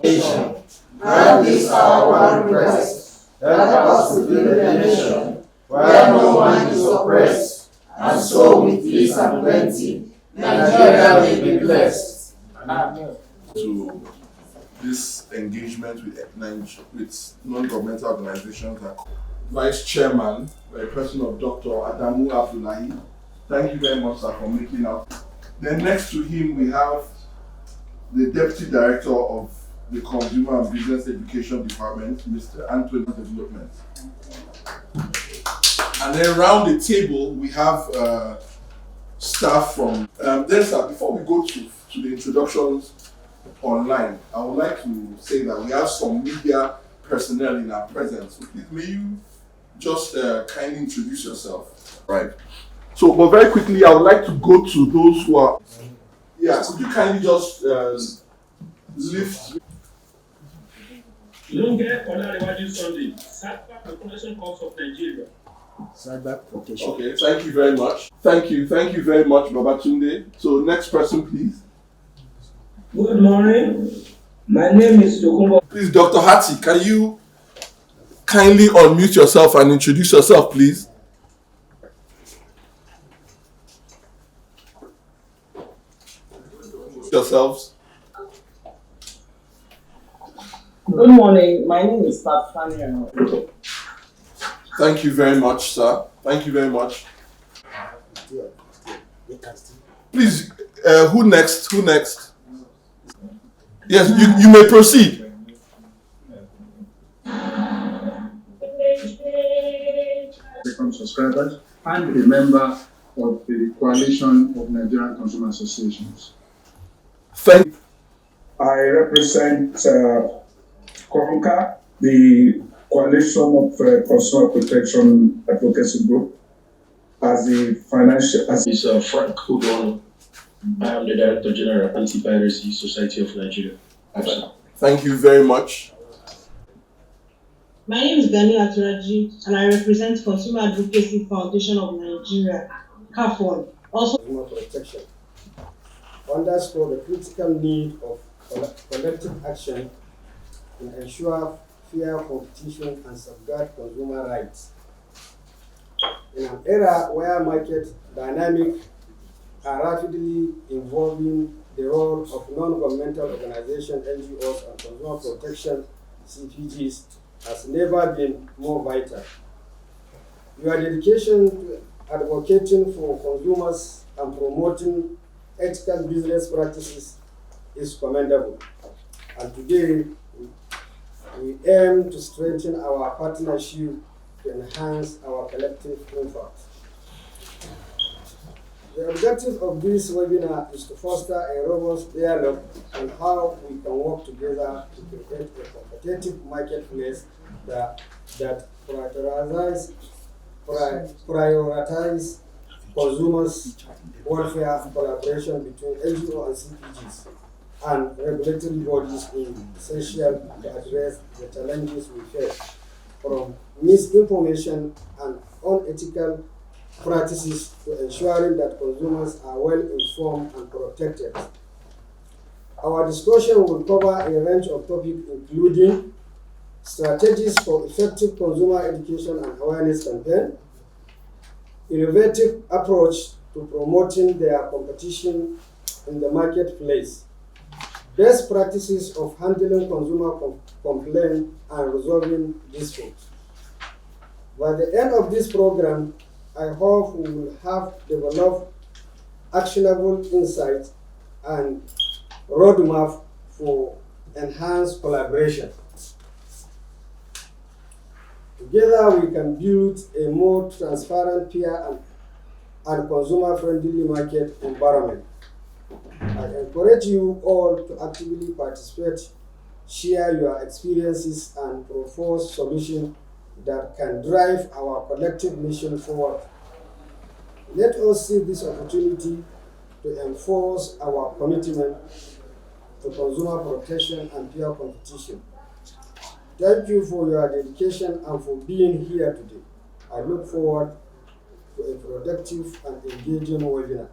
nation. Grant this our one request. Help us to build a nation where no one is oppressed, and so with peace and plenty, Nigeria may be blessed. To this engagement with non-governmental organizations. Vice Chairman, by person of Dr. Adamu Abdullahi. Thank you very much, sir, for making out. Then next to him we have the Deputy Director of the Consumer and Business Education Department, Mr. Anthony Development. And then around the table we have staff from then, sir, before we go to the introductions online, I would like to say that we have some media personnel in our presence. So please, may you just kindly introduce yourself? Right. So, but very quickly, I would like to go to those who are. Yeah, could you kindly just lift? Lunge Olarewaju Sunday, Cyber Protection Corps of Nigeria. Cyber protection. Okay, thank you very much. Thank you very much, Babatunde. So, next person, please. Good morning. My name is Tokumbo. Please, Dr. Hati, can you kindly unmute yourself and introduce yourself, please? Yourselves. Good morning. My name is Tafania. Thank you very much, sir. Thank you very much. Please, who next? Who next? Yes, you may proceed. Second subscribers and a member of the Coalition of Nigerian Consumer Associations. Thank you. I represent CONCA, the Coalition of Consumer Protection Advocacy Group, as the financial. This is Frank Udonu. I am the Director General Anti-Piracy Society of Nigeria. Thank you very much. My name is Gani Aturaji, and I represent Consumer Advocacy Foundation of Nigeria, CAFON. Also, consumer protection underscore the critical need of collective action to ensure fair competition and safeguard consumer rights. In an era where market dynamics are rapidly evolving, the role of non-governmental organizations, NGOs, and consumer protection, CPGs, has never been more vital. Your dedication to advocating for consumers and promoting ethical business practices is commendable. And today, we aim to strengthen our partnership to enhance our collective impact. The objective of this webinar is to foster a robust dialogue on how we can work together to create a competitive marketplace that prioritize consumers' welfare, collaboration between NGOs and CPGs, and regulatory bodies is essential to address the challenges we face, from misinformation and unethical practices to ensuring that consumers are well informed and protected. Our discussion will cover a range of topics including strategies for effective consumer education and awareness campaign, innovative approach to promoting their competition in the marketplace, best practices of handling consumer complaints and resolving disputes. By the end of this program, I hope we will have developed actionable insights and roadmap for enhanced collaboration. Together, we can build a more transparent, fair, and consumer-friendly market environment. I encourage you all to actively participate, share your experiences, and propose solutions that can drive our collective mission forward. Let us see this opportunity to enforce our commitment to consumer protection and fair competition. Thank you for your dedication and for being here today. I look forward to a productive and engaging webinar.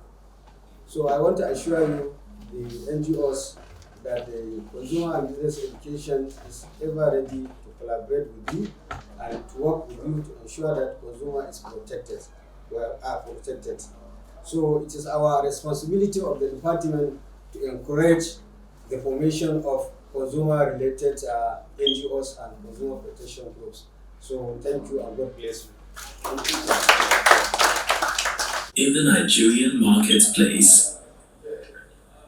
So I want to assure you, the NGOs, that the consumer and business education is ever ready to collaborate with you and to work with you to ensure that consumer is protected, are protected. So it is our responsibility of the department to encourage the formation of consumer-related NGOs and consumer protection groups. So thank you and God bless you. Thank you. In the Nigerian marketplace,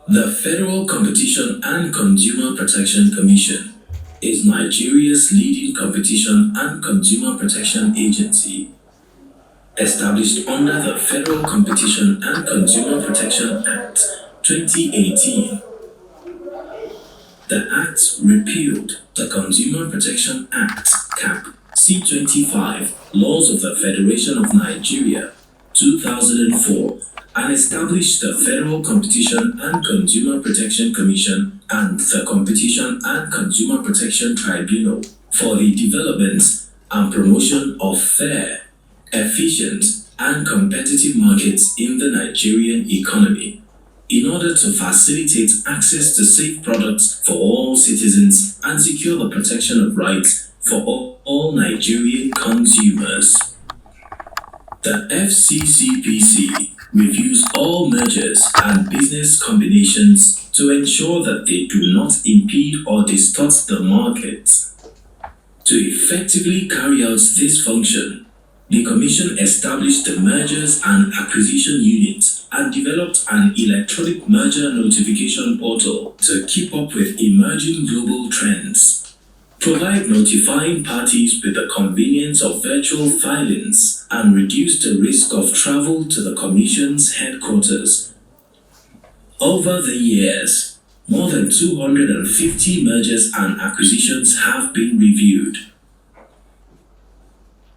the Federal Competition and Consumer Protection Commission is Nigeria's leading competition and consumer protection agency. Established under the Federal Competition and Consumer Protection Act 2018, the Act repealed the Consumer Protection Act (CAP) C25 laws of the Federation of Nigeria 2004 and established the Federal Competition and Consumer Protection Commission and the Competition and Consumer Protection Tribunal for the development and promotion of fair, efficient, and competitive markets in the Nigerian economy, in order to facilitate access to safe products for all citizens and secure the protection of rights for all Nigerian consumers. The FCCPC reviews all mergers and business combinations to ensure that they do not impede or distort the market. To effectively carry out this function, the Commission established the Mergers and Acquisition Unit and developed an electronic merger notification portal to keep up with emerging global trends, provide notifying parties with the convenience of virtual filings, and reduce the risk of travel to the Commission's headquarters. Over the years, more than 250 mergers and acquisitions have been reviewed.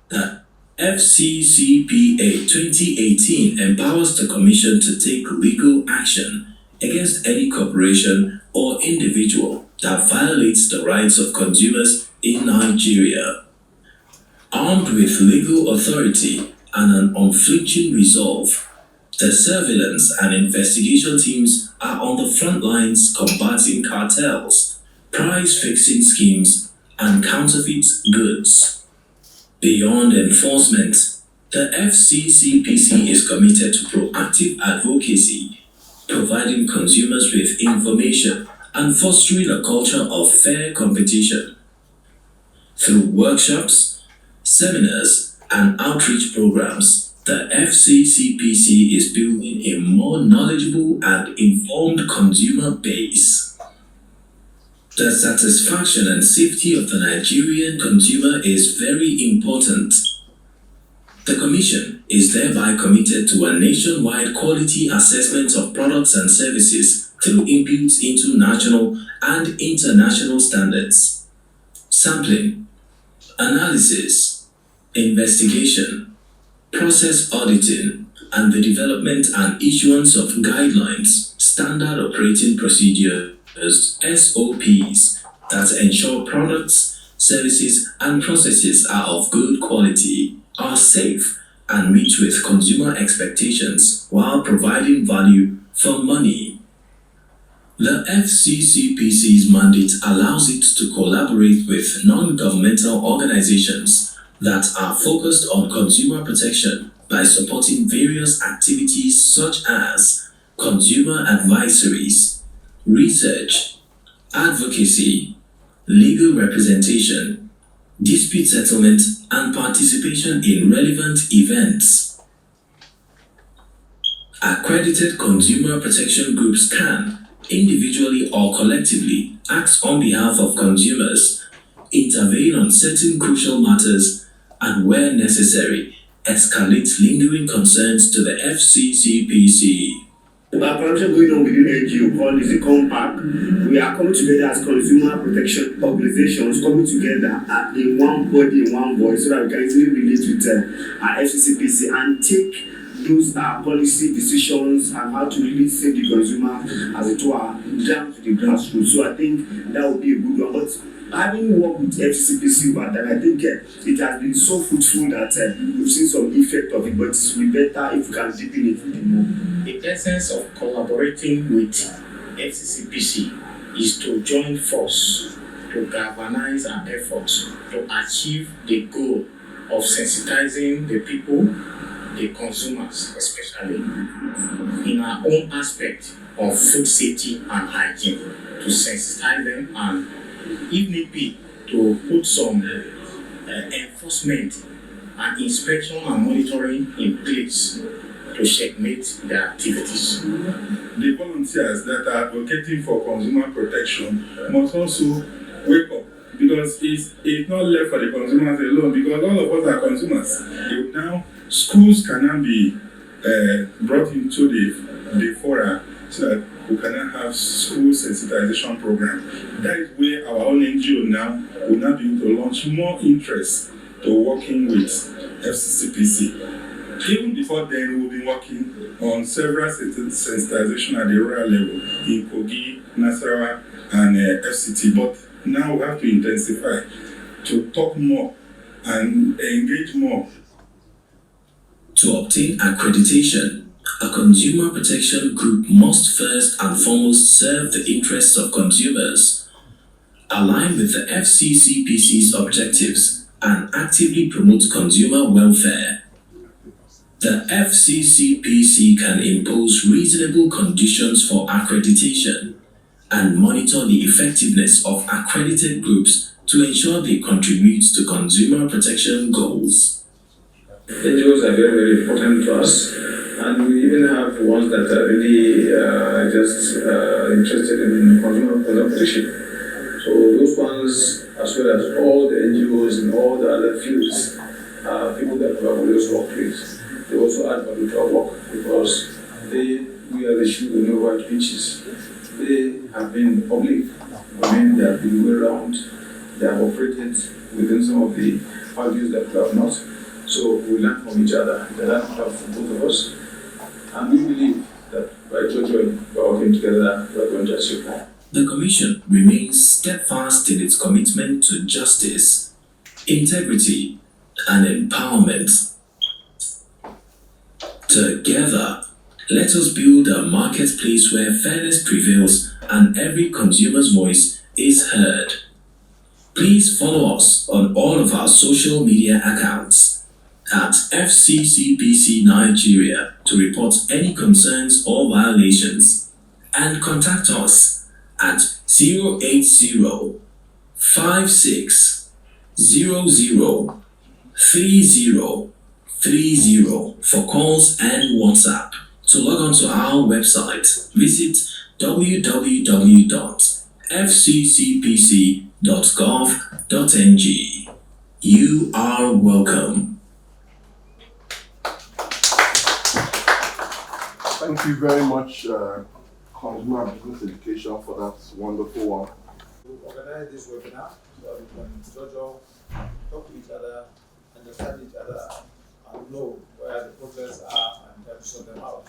The FCCPA 2018 empowers the Commission to take legal action against any corporation or individual that violates the rights of consumers in Nigeria. Armed with legal authority and an unflinching resolve, the surveillance and investigation teams are on the front lines combating cartels, price-fixing schemes, and counterfeit goods. Beyond enforcement, the FCCPC is committed to proactive advocacy, providing consumers with information and fostering a culture of fair competition. Through workshops, seminars, and outreach programs, the FCCPC is building a more knowledgeable and informed consumer base. The satisfaction and safety of the Nigerian consumer is very important. The Commission is thereby committed to a nationwide quality assessment of products and services through inputs into national and international standards, sampling, analysis, investigation, process auditing, and the development and issuance of guidelines, standard operating procedures, SOPs, that ensure products, services, and processes are of good quality, are safe, and meet with consumer expectations while providing value for money. The FCCPC's mandate allows it to collaborate with non-governmental organizations that are focused on consumer protection by supporting various activities such as consumer advisories, research, advocacy, legal representation, dispute settlement, and participation in relevant events. Accredited consumer protection groups can, individually or collectively, act on behalf of consumers, intervene on certain crucial matters, and where necessary, escalate lingering concerns to the FCCPC. Our collaboration going on within NGO called is a compact. We are coming together as consumer protection organizations, coming together in one body, in one voice, so that we can easily relate with our FCCPC and take those policy decisions and how to really save the consumer, as it were, down to the grassroots. So I think that would be a good one. But having worked with FCCPC, but I think it has been so fruitful that we've seen some effect of it, but it will be better if we can deepen it more. The essence of collaborating with FCCPC is to join force to galvanize our efforts to achieve the goal of sensitizing the people, the consumers especially, in our own aspect of food safety and hygiene, to sensitize them and, if need be, to put some enforcement and inspection and monitoring in place to checkmate their activities. The volunteers that are advocating for consumer protection must also wake up, because it's not left for the consumers alone, because all of us are consumers. Now, schools can now be brought into the fora so that we can now have school sensitization program. That is where our own NGO now will now begin to launch more interest to working with FCCPC. Even before then, we'll be working on several sensitization at the rural level in Kogi, Nasarawa, and FCT. But now we have to intensify to talk more and engage more. To obtain accreditation, a consumer protection group must first and foremost serve the interests of consumers, align with the FCCPC's objectives, and actively promote consumer welfare. The FCCPC can impose reasonable conditions for accreditation and monitor the effectiveness of accredited groups to ensure they contribute to consumer protection goals. NGOs are very, very important to us, and we even have ones that are really interested in consumer protection. So those ones, as well as all the NGOs in all the other fields, are people that we have always worked with. They also add value to our work because we are the shoe with no white pitches. They have been public, they have been well around, they have operated within some of the values that we have not. So we learn from each other, they learn from both of us, and we believe that by working together, we are going to achieve more. The Commission remains steadfast in its commitment to justice, integrity, and empowerment. Together, let us build a marketplace where fairness prevails and every consumer's voice is heard. Please follow us on all of our social media accounts at FCCPC Nigeria to report any concerns or violations, and contact us at 080 56 00 30 30 for calls and WhatsApp. To log on to our website, visit www.fccpc.gov.ng. You are welcome. Thank you very much, Consumer Business Education, for that wonderful one. We organize this webinar so we can talk to each other, understand each other, and know where the problems are and try to sort them out.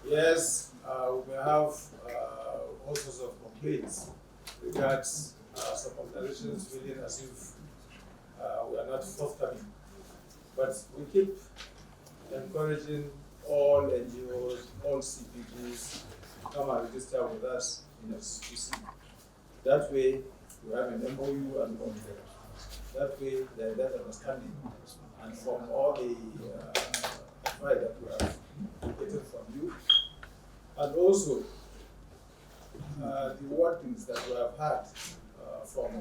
Yes, we may have all sorts of complaints regarding some organizations feeling as if we are not forthcoming. But we keep encouraging all NGOs, all CPGs to come and register with us in FCCPC. That way, we have an MOU and contract. That way, there is that understanding. And from all the advice that we have getting from you, and also the wordings that we have had from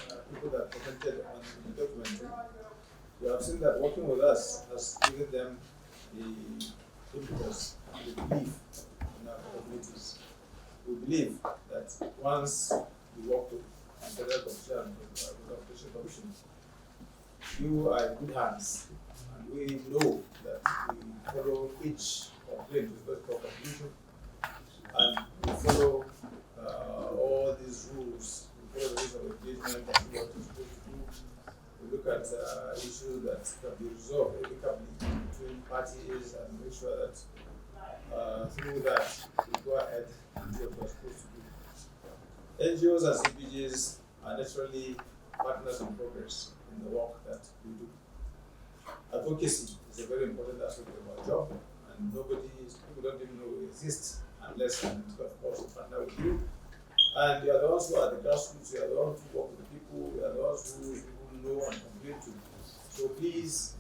the people that commented on the document, we have seen that working with us has given them the impetus and the belief in our capabilities. We believe that once we work with the Federal Commission and the Competition Commission, you are in good hands, and we know that we follow each complaint with respect to completion, and we follow all these rules. We follow the rules of engagement and what we're supposed to do. We look at issues that can be resolved amicably between parties and make sure that through that we go ahead and do what we're supposed to do. NGOs and CPGs are naturally partners in progress in the work that we do. Advocacy is a very important aspect of our job, and people don't even know we exist unless and of course we partner with you And you are the ones who are the grassroots, you are the ones who work with the people, you are the ones who people know and complain to. So please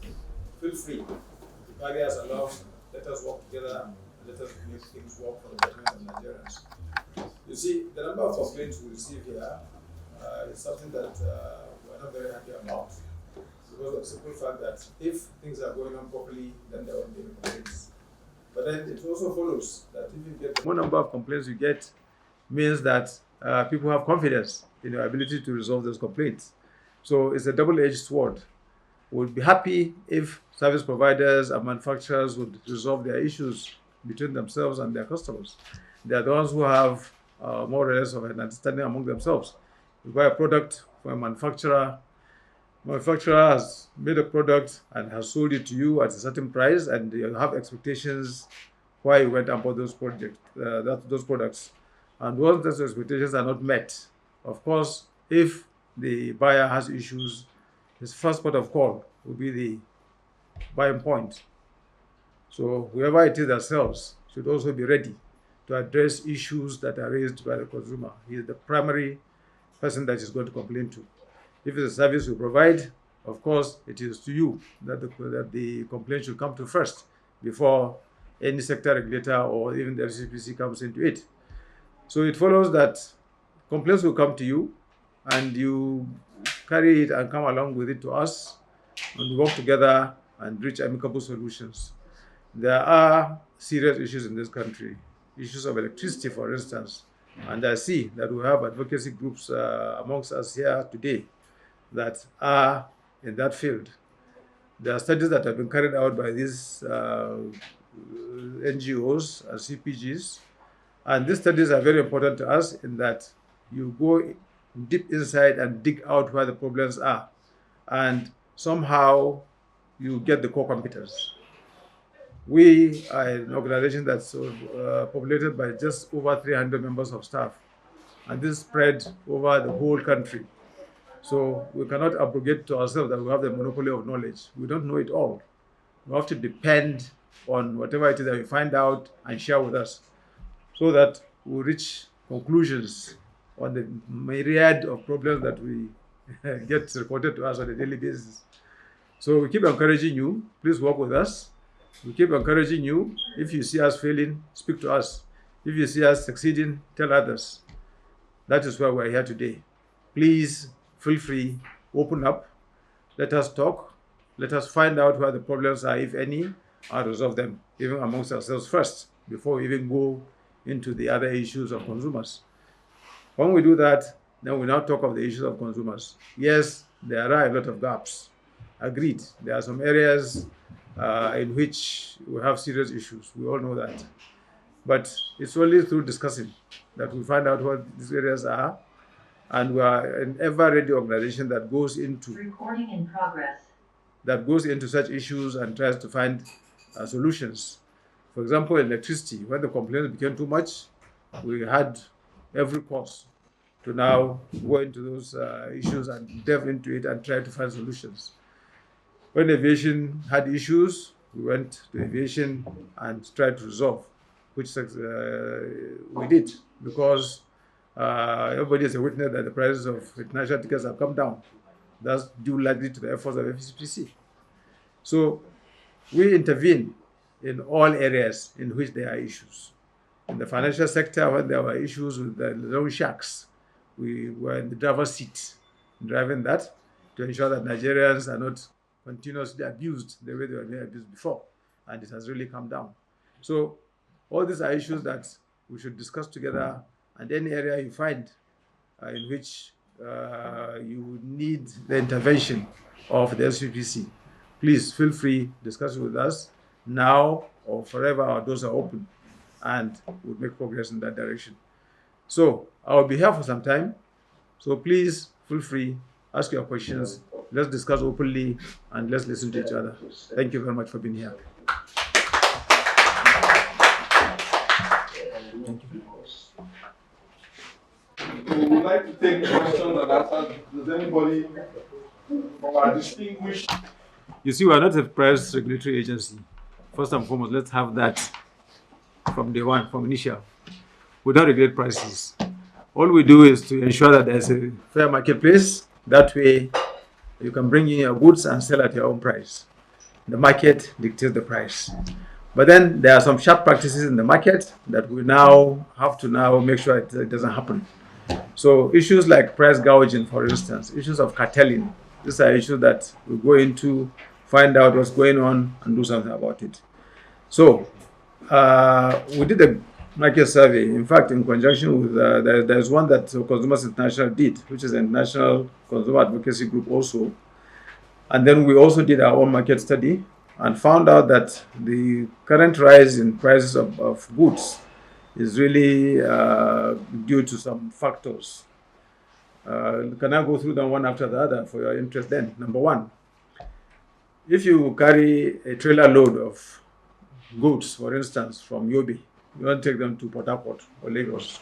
feel free to carry us along, let us work together, and let us make things work for the betterment of Nigerians. You see, the number of complaints we receive here is something that we're not very happy about, because of the simple fact that if things are going on properly, then there won't be any complaints. But then it also follows that if you get the more number of complaints you get, means that people have confidence in your ability to resolve those complaints. So it's a double-edged sword. We'd be happy if service providers and manufacturers would resolve their issues between themselves and their customers. They are the ones who have more or less of an understanding among themselves. You buy a product from a manufacturer has made a product and has sold it to you at a certain price, and you have expectations why you went and bought those products. And once those expectations are not met, of course, if the buyer has issues, his first port of call will be the buying point. So whoever it is that sells should also be ready to address issues that are raised by the consumer. He is the primary person that is going to complain to. If it's a service you provide, of course, it is to you that the complaint should come to first before any sector regulator or even the FCCPC comes into it. So it follows that complaints will come to you, and you carry it and come along with it to us, and we work together and reach amicable solutions. There are serious issues in this country, issues of electricity, for instance, and I see that we have advocacy groups amongst us here today that are in that field. There are studies that have been carried out by these NGOs and CPGs, and these studies are very important to us in that you go deep inside and dig out where the problems are, and somehow you get the core competence. We are an organization that's populated by just over 300 members of staff, and this is spread over the whole country. So we cannot abrogate to ourselves that we have the monopoly of knowledge. We don't know it all. We have to depend on whatever it is that we find out and share with us, so that we reach conclusions on the myriad of problems that we get reported to us on a daily basis. So we keep encouraging you, please work with us. We keep encouraging you. If you see us failing, speak to us. If you see us succeeding, tell others. That is why we're here today. Please feel free, open up, let us talk, let us find out where the problems are, if any, and resolve them, even amongst ourselves first, before we even go into the other issues of consumers. When we do that, then we now talk of the issues of consumers. Yes, there are a lot of gaps. Agreed. There are some areas in which we have serious issues. We all know that. But it's only through discussing that we find out what these areas are. And we are an ever-ready organization that goes into recording in progress. That goes into such issues and tries to find solutions. For example, electricity, when the complaints became too much, we had every cause to now go into those issues and delve into it and try to find solutions. When aviation had issues, we went to aviation and tried to resolve, which we did, because everybody is a witness that the prices of international tickets have come down. That's due largely to the efforts of FCCPC. So we intervene in all areas in which there are issues. In the financial sector, when there were issues with the loan sharks, we were in the driver's seat, driving that to ensure that Nigerians are not continuously abused the way they were being abused before, and it has really come down. So all these are issues that we should discuss together, and any area you find in which you need the intervention of the FCCPC, please feel free, discuss it with us now or forever. Our doors are open, and we'll make progress in that direction. So I'll be here for some time, so please feel free, ask your questions, let's discuss openly, and let's listen to each other. Thank you very much for being here. Thank you. We would like to take questions and answers. Does anybody from our distinguished... You see, we are not a price regulatory agency. First and foremost, let's have that from day one, from initial. We don't regulate prices. All we do is to ensure that there's a fair marketplace. That way, you can bring in your goods and sell at your own price. The market dictates the price. But then there are some sharp practices in the market that we now have to make sure it doesn't happen. So issues like price gouging, for instance, issues of cartelling, these are issues that we go into, find out what's going on, and do something about it. So we did a market survey. In fact, in conjunction with there's one that Consumers International did, which is a national consumer advocacy group also. And then we also did our own market study and found out that the current rise in prices of goods is really due to some factors. Can I go through them one after the other for your interest then? Number one, if you carry a trailer load of goods, for instance, from Yobe, you want to take them to Port Harcourt or Lagos.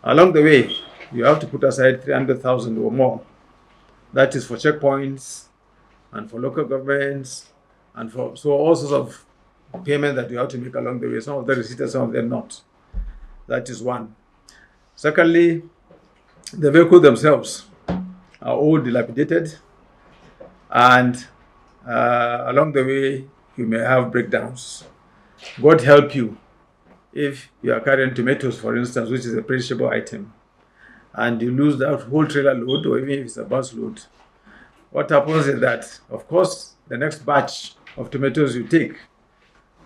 Along the way, you have to put aside 300,000 or more. That is for checkpoints and for local governments and for all sorts of payment that you have to make along the way. Some of them receipted, some of them not. That is one. Secondly, the vehicles themselves are all dilapidated, and along the way you may have breakdowns. God help you if you are carrying tomatoes, for instance, which is a perishable item, and you lose that whole trailer load, or even if it's a bus load. What happens is that, of course, the next batch of tomatoes you take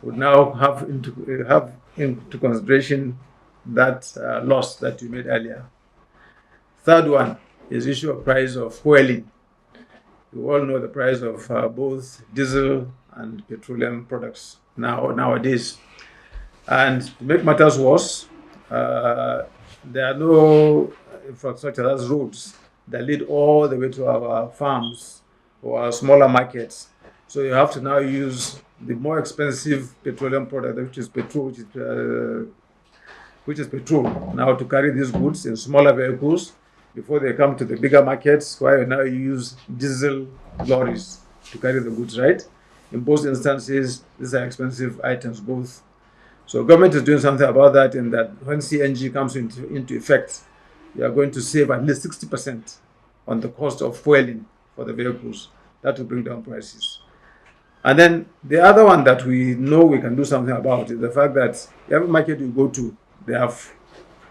would now have into consideration that loss that you made earlier. Third one is issue of price of fueling. You all know the price of both diesel and petroleum products nowadays. And to make matters worse, there are no infrastructure, that's roads, that lead all the way to our farms or our smaller markets. So you have to now use the more expensive petroleum product, which is petrol, now to carry these goods in smaller vehicles before they come to the bigger markets, where you now use diesel lorries to carry the goods, right? In both instances, these are expensive items, both. So government is doing something about that, in that when CNG comes into effect, you are going to save at least 60% on the cost of fueling for the vehicles. That will bring down prices. And then the other one that we know we can do something about is the fact that every market you go to, they have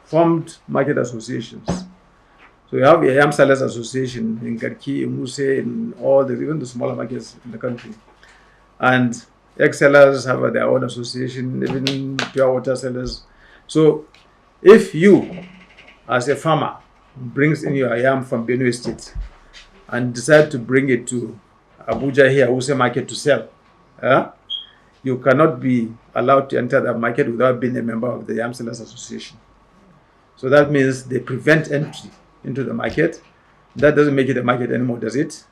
formed market associations. So you have a Yam Sellers Association in Garki, in Muse, in even the smaller markets in the country. And egg sellers have their own association, even pure water sellers. So if you, as a farmer, brings in your yam from Benue State and decide to bring it to Abuja here, Wuse market to sell, you cannot be allowed to enter that market without being a member of the Yam Sellers Association. So that means they prevent entry into the market. That doesn't make it a market anymore, does it?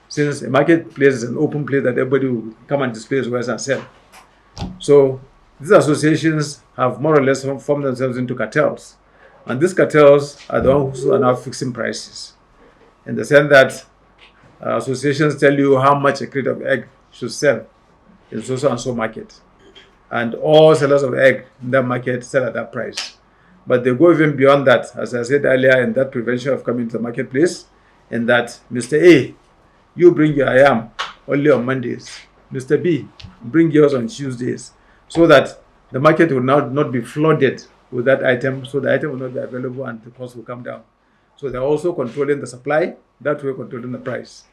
Since a marketplace is an open place that everybody will come and display his wares and sell. So these associations have more or less formed themselves into cartels. And these cartels are the ones who are now fixing prices, in the sense that associations tell you how much a crate of egg should sell in so and so market. And all sellers of egg in that market sell at that price. But they go even beyond that, as I said earlier, in that prevention of coming to the marketplace, in that Mr. A, you bring your yam only on Mondays. Mr. B, bring yours on Tuesdays, so that the market will not be flooded with that item, so the item will not be available and the cost will come down. So they're also controlling the supply, that way controlling the price.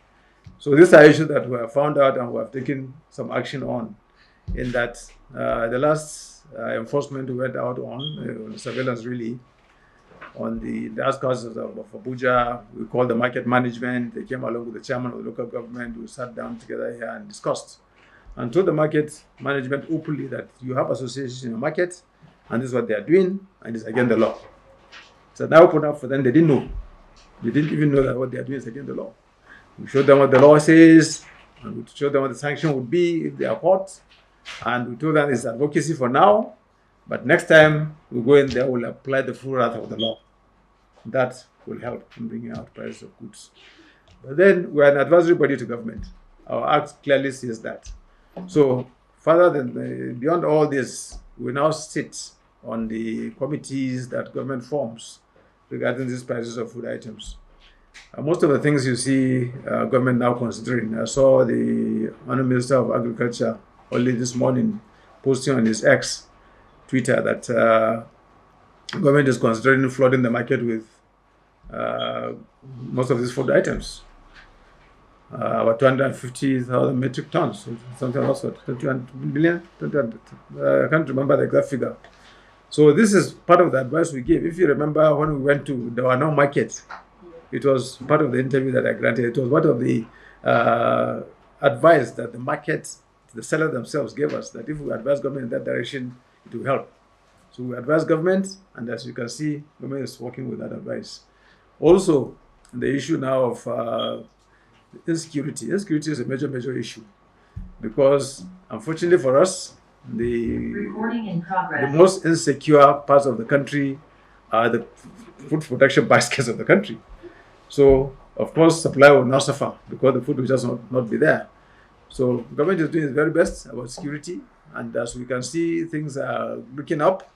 So these are issues that we have found out and we have taken some action on, in that the last enforcement we went out on surveillance really, on the outskirts of Abuja. We called the market management. They came along with the chairman of the local government. We sat down together here and discussed and told the market management openly that you have associations in your market and this is what they are doing and it's against the law. So now open up for them. They didn't know. They didn't even know that what they are doing is against the law. We showed them what the law says, and we showed them what the sanction would be if they are caught. And we told them it's advocacy for now, but next time we go in there, we'll apply the full wrath of the law. That will help in bringing out prices of goods. But then we're an advisory body to government. Our act clearly says that. So further beyond all this, we now sit on the committees that government forms regarding these prices of food items. Most of the things you see government now considering. I saw the Honourable Minister of Agriculture only this morning posting on his X Twitter that government is considering flooding the market with most of these food items. About 250,000 metric tons, something also 21 billion. I can't remember the exact figure. So this is part of the advice we gave. If you remember when we went to the Wano market, it was part of the interview that I granted. It was part of the advice that the market, the sellers themselves gave us, that if we advise government in that direction, it will help. So we advise government, and as you can see, government is working with that advice. Also, the issue now of insecurity. Insecurity is a major issue because, unfortunately for us, the most insecure parts of the country are the food production baskets of the country. So, of course, supply will not suffer because the food will just not be there. So, government is doing its very best about security, and as we can see, things are looking up.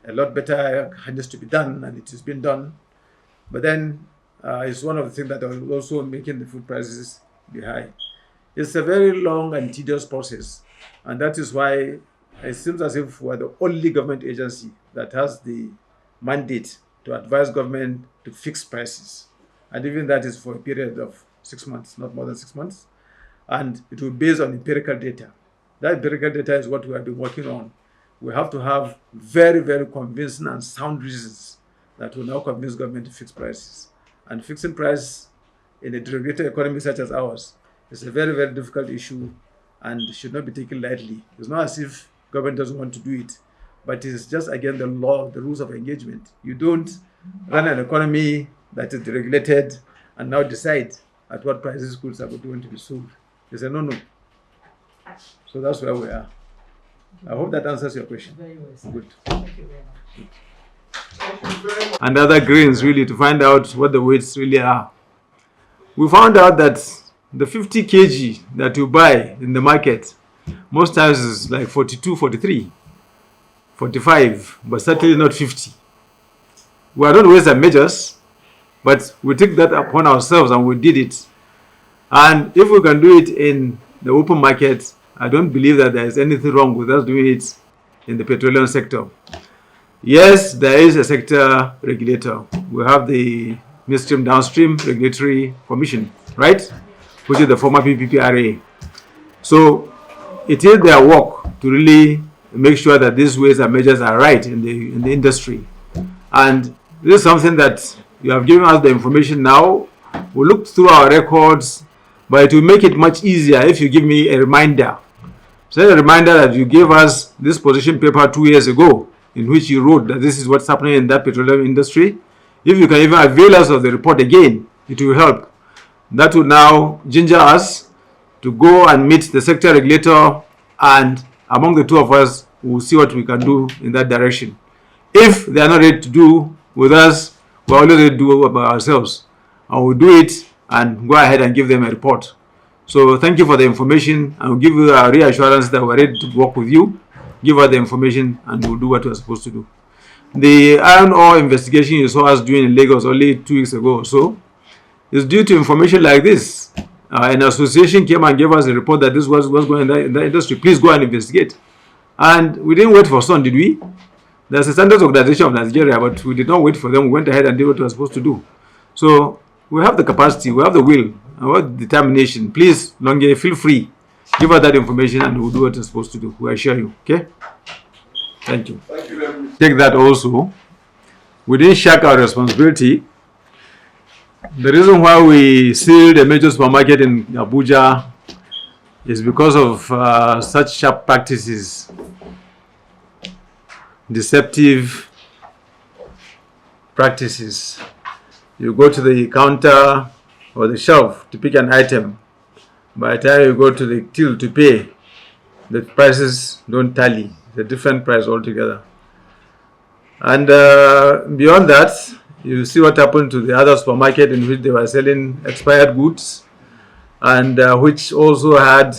A lot better has to be done, and it is being done. But then, it's one of the things that are also making the food prices be high. It's a very long and tedious process, and that is why it seems as if we're the only government agency that has the mandate to advise government to fix prices. And even that is for a period of 6 months, not more than 6 months. And it will be based on empirical data. That empirical data is what we have been working on. We have to have very, very convincing and sound reasons that will now convince government to fix prices. And fixing price in a deregulated economy such as ours is a very, very difficult issue and should not be taken lightly. It's not as if government doesn't want to do it, but it's just against the law, the rules of engagement. You don't run an economy that is deregulated and now decide at what prices goods are going to be sold. It's a no-no. So that's where we are. I hope that answers your question. Very well, sir. Good. Thank you very much. And other grains, really, to find out what the weights really are. We found out that the 50 kg that you buy in the market most times is like 42, 43, 45, but certainly not 50. We are not weights and measures, but we took that upon ourselves and we did it. And if we can do it in the open market, I don't believe that there is anything wrong with us doing it in the petroleum sector. Yes, there is a sector regulator. We have the Midstream Downstream Regulatory Commission, right? Which is the former PPPRA. So it is their work to really make sure that these weights and measures are right in the industry. And this is something that you have given us the information now. We looked through our records, but it will make it much easier if you give me a reminder. So a reminder that you gave us this position paper 2 years ago, in which you wrote that this is what's happening in that petroleum industry. If you can even avail us of the report again, it will help. That will now ginger us to go and meet the sector regulator, and among the two of us, we'll see what we can do in that direction. If they are not ready to do with us, we're always ready to do it by ourselves. And we'll do it and go ahead and give them a report. So thank you for the information, and we'll give you a reassurance that we're ready to work with you. Give us the information and we'll do what we're supposed to do. The iron ore investigation you saw us doing in Lagos only 2 weeks ago or so is due to information like this. An association came and gave us a report that this was what's going on in the industry. Please go and investigate. And we didn't wait for Sun, did we? There's a Standards Organization of Nigeria, but we did not wait for them. We went ahead and did what we were supposed to do. So we have the capacity, we have the will, and we have the determination. Please, Longe, feel free. Give us that information and we'll do what we're supposed to do. We assure you. Okay? Thank you. Thank you very much. Take that also. We didn't shirk our responsibility. The reason why we sealed a major supermarket in Abuja is because of such sharp practices, deceptive practices. You go to the counter or the shelf to pick an item. By the time you go to the till to pay, the prices don't tally. It's a different price altogether. And beyond that, you see what happened to the other supermarket in which they were selling expired goods, and which also had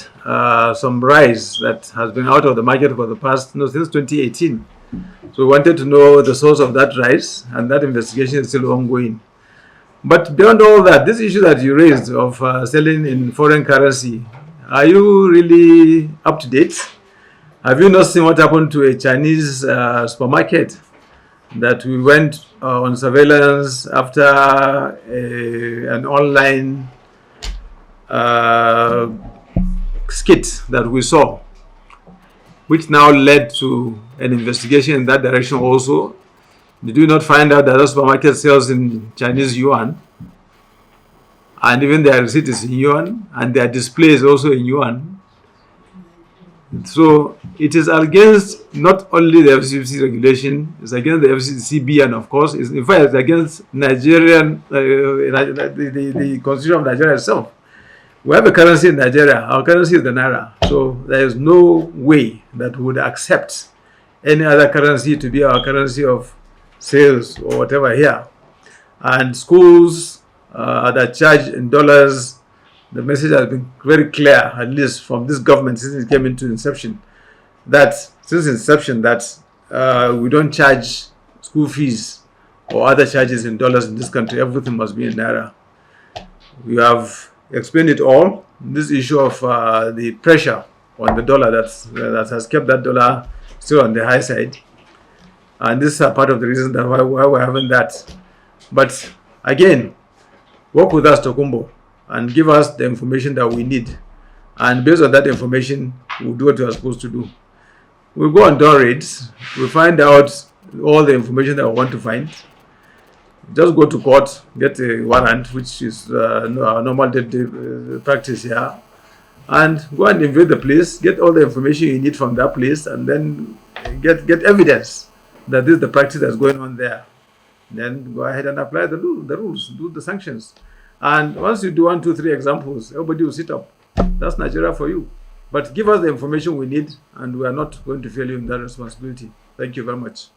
some rice that has been out of the market for the past, since 2018. So we wanted to know the source of that rise, and that investigation is still ongoing. But beyond all that, this issue that you raised of selling in foreign currency, are you really up to date? Have you not seen what happened to a Chinese supermarket that we went on surveillance after an online skit that we saw, which now led to an investigation in that direction also? Did you not find out that the supermarket sells in Chinese yuan, and even their receipt is in yuan, and their display is also in yuan? So it is against not only the FCCPC regulation, it's against the FCCB, and of course, in fact, it's against Nigerian, the constitution of Nigeria itself. We have a currency in Nigeria. Our currency is the naira. So there is no way that we would accept any other currency to be our currency of sales or whatever here. And schools that charge in dollars, the message has been very clear, at least from this government since it came into inception, that we don't charge school fees or other charges in dollars in this country. Everything must be in naira. We have explained it all. This issue of the pressure on the dollar that has kept that dollar still on the high side, and this is part of the reason that why we're having that. But again, work with us, Tokumbo, and give us the information that we need, and based on that information, we'll do what we are supposed to do. We'll go on dawn raids. We'll find out all the information that we want to find. Just go to court, get a warrant, which is our normal practice here, and go and invade the place, get all the information you need from that place, and then get evidence that this is the practice that's going on there. Then go ahead and apply the rules, do the sanctions. And once you do 1, 2, 3 examples, everybody will sit up. That's Nigeria for you. But give us the information we need, and we are not going to fail you in that responsibility. Thank you very much.